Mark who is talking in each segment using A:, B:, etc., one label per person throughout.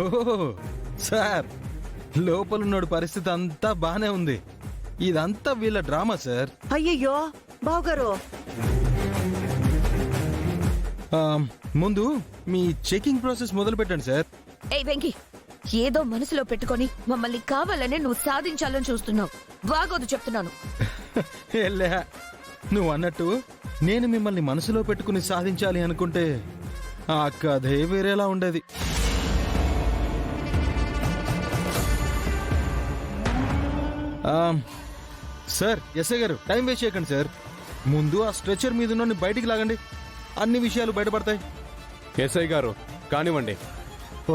A: ఓహో సార్, లోపలున్నోడి పరిస్థితి అంతా బానే ఉంది. ఇదంతా వీళ్ళ డ్రామా సార్.
B: అయ్యయ్యో బావగారు,
A: ముందు మీ చెకింగ్ ప్రాసెస్ మొదలు పెట్టండి సార్.
C: ఏయ్ వెంకీ, ఏదో మనసులో పెట్టుకొని మమ్మల్ని కావాలనే నువ్వు సాధించాలని చూస్తున్నావు. బాగోదు చెప్తున్నాను.
A: ఏలే, నువ్వు అన్నట్టు నేను మిమ్మల్ని మనసులో పెట్టుకుని సాధించాలి అనుకుంటే ఆ కథే వేరేలా ఉండేది. సార్, ఎస్ఐ గారు, టైం వేస్ట్ చేయకండి సార్. ముందు ఆ స్ట్రెచర్ మీద ఉన్న బయటికి లాగండి, అన్ని విషయాలు బయటపడతాయి.
D: ఎస్ఐ గారు కానివ్వండి.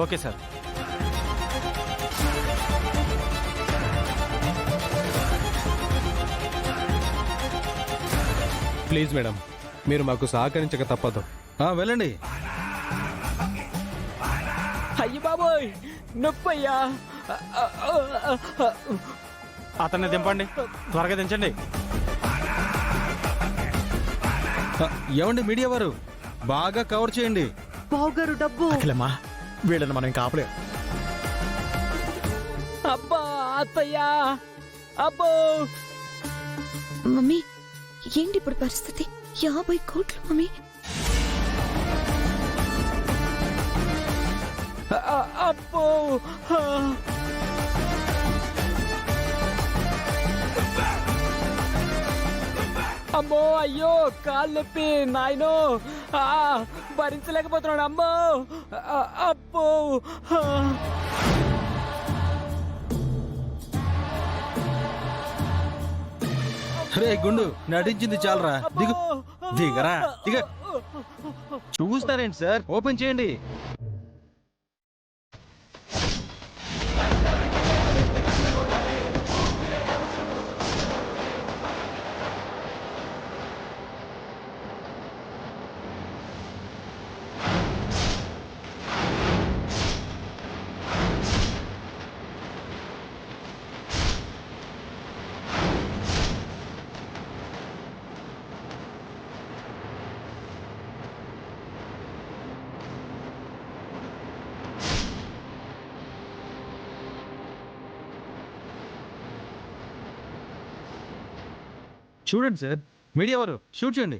E: Okay sir.
D: ప్లీజ్ మేడం, మీరు మాకు సహకరించక తప్పదు.
A: వెళ్ళండి.
E: అయ్యి బాబోయ్, నొప్పయ్యా. అతన్ని దింపండి, త్వరగా దించండి.
A: ఏమండి మీడియా వారు, బాగా కవర్ చేయండి.
B: బావగారు డబ్బు.
E: అఖిలమ్మా, వీళ్ళని మనం ఇంకా ఆపలేం. అబ్బా అత్తయ్యా, అబ్బో.
C: మమ్మీ, ఏంటి ఇప్పుడు పరిస్థితి? 50 కోట్లు మమ్మీ.
E: అబ్బో. అమ్మో, అయ్యో, కాళ్ళు నొప్పి నాయనో. భరించలేకపోతున్నాడు. అమ్మో, అబ్బో.
A: రే గుండు, నటించింది చాలరా, దిగు. దిగరా, దిగ. చూస్తారేంటి సార్, ఓపెన్ చేయండి. చూడండి సార్, మీడియా వారు షూట్ చేయండి.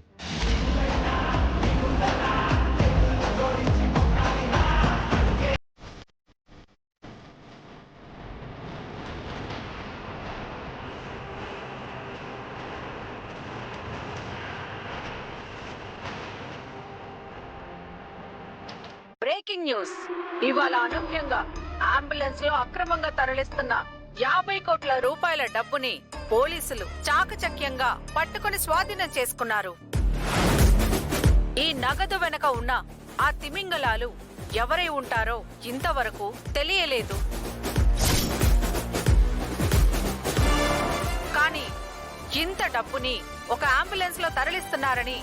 F: Breaking news. ఇవాళ అనూహ్యంగా అంబులెన్స్ లో అక్రమంగా తరలిస్తున్న 50 కోట్ల రూపాయల డబ్బుని పోలీసులు చాకచక్యంగా పట్టుకుని స్వాధీనం చేసుకున్నారు. ఈ నగదు వెనక ఉన్న ఆ తిమింగలాలు ఎవరై ఉంటారో ఇంతవరకు తెలియలేదు. కానీ ఇంత డబ్బుని ఒక అంబులెన్స్ లో తరలిస్తున్నారని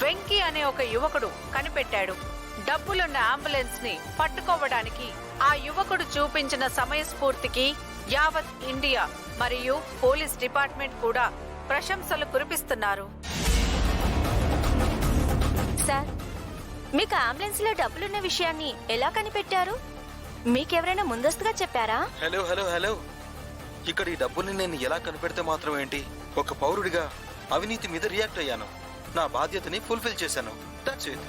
F: వెంకీ అనే ఒక యువకుడు కనిపెట్టాడు. డబ్బులున్న అంబులెన్స్ ని పట్టుకోవడానికి ఆ యువకుడు చూపించిన సమయస్ఫూర్తికి యావత్ ఇండియా మరియు పోలీస్ డిపార్ట్మెంట్ కూడా ప్రశంసలు కురిపిస్తున్నారు.
G: సార్, మీకు అంబులెన్స్ లో డబ్బులున్న విషయాన్ని ఎలా కనిపెట్టారు? మీకెవరైనా ముందస్తుగా చెప్పారా?
A: హలో హలో హలో, ఇక్కడ ఈ డబ్బుని నేను ఎలా కనిపెడితే మాత్రం ఏంటి? ఒక పౌరుడిగా అవినీతి మీద రియాక్ట్ అయ్యాను. నా బాధ్యతని ఫుల్ఫిల్ చేశాను. That's it.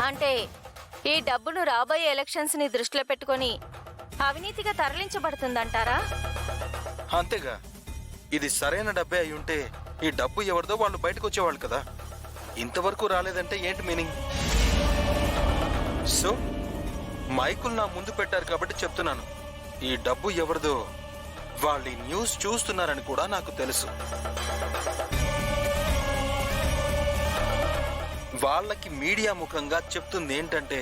G: అంటే ఈ డబ్బును రాబోయే ఎలక్షన్స్ ని దృష్టిలో పెట్టుకొని అవినీతిగా తరలించబడుతుందంటారా?
A: అంతేగా, ఇది సరైన డబ్బే అయి ఉంటే ఈ డబ్బు ఎవరిదో వాళ్ళు బయటకు వచ్చేవాళ్ళు కదా. ఇంతవరకు రాలేదంటే ఏంటి మీనింగ్? సో మైకులు నా ముందు పెట్టారు కాబట్టి చెప్తున్నాను, ఈ డబ్బు ఎవరిదో వాళ్ళు ఈ న్యూస్ చూస్తున్నారని కూడా నాకు తెలుసు. వాళ్ళకి మీడియా ముఖంగా చెప్తుంది ఏంటంటే,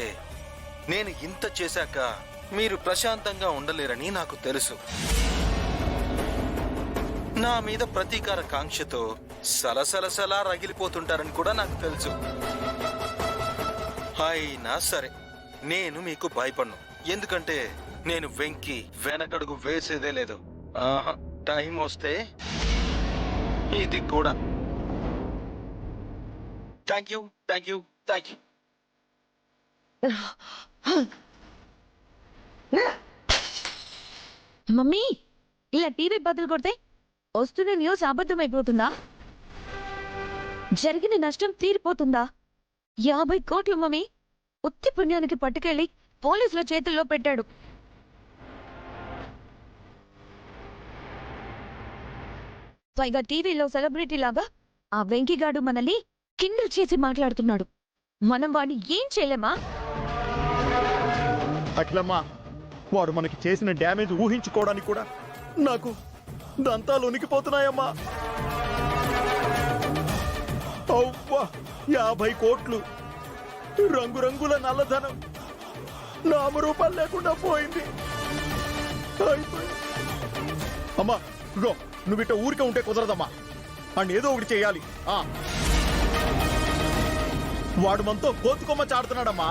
A: నేను ఇంత చేశాక మీరు ప్రశాంతంగా ఉండలేరని నాకు తెలుసు. నా మీద ప్రతీకార కాంక్షతో సలసలసలా రగిలిపోతుంటారని కూడా నాకు తెలుసు. అయినా సరే నేను మీకు భయపడను, ఎందుకంటే నేను వెంకీ వెనకడుగు వేసేదే లేదు. టైం వస్తే ఇది కూడా. Thank you, thank you, thank you.
C: Mummy ఇలా టీవీ బదులు కొడితే వస్తున్న న్యూస్ అబద్ధమైపోతుందా? జరిగిన నష్టం తీరిపోతుందా? 50 కోట్లు మమ్మీ ఉత్తి పుణ్యానికి పట్టుకెళ్ళి పోలీసుల చేతుల్లో పెట్టాడు. పైగా టీవీలో సెలబ్రిటీ లాగా ఆ వెంకీగాడు మనల్ని కిండల్ చేసి మాట్లాడుతున్నాడు. మనం వాడిని ఏం చేయలేమా?
H: అఖిలమ్మా, వాడు మనకి చేసిన డ్యామేజ్ ఊహించుకోవడానికి కూడా నాకు దంతాలు ఉనికిపోతున్నాయమ్మా. అవ్వా, 50 కోట్లు, రంగురంగుల నల్లధనం, నామరూపాలు లేకుండా పోయింది. అయిపోయింది. అమ్మా ఇగో, నువ్వు ఇట్ట ఊరికే ఉంటే కుదరదమ్మా. అని ఏదో ఒకటి చేయాలి. వాడు మనతో కోతుకొమ్మ చాడుతున్నాడమ్మా.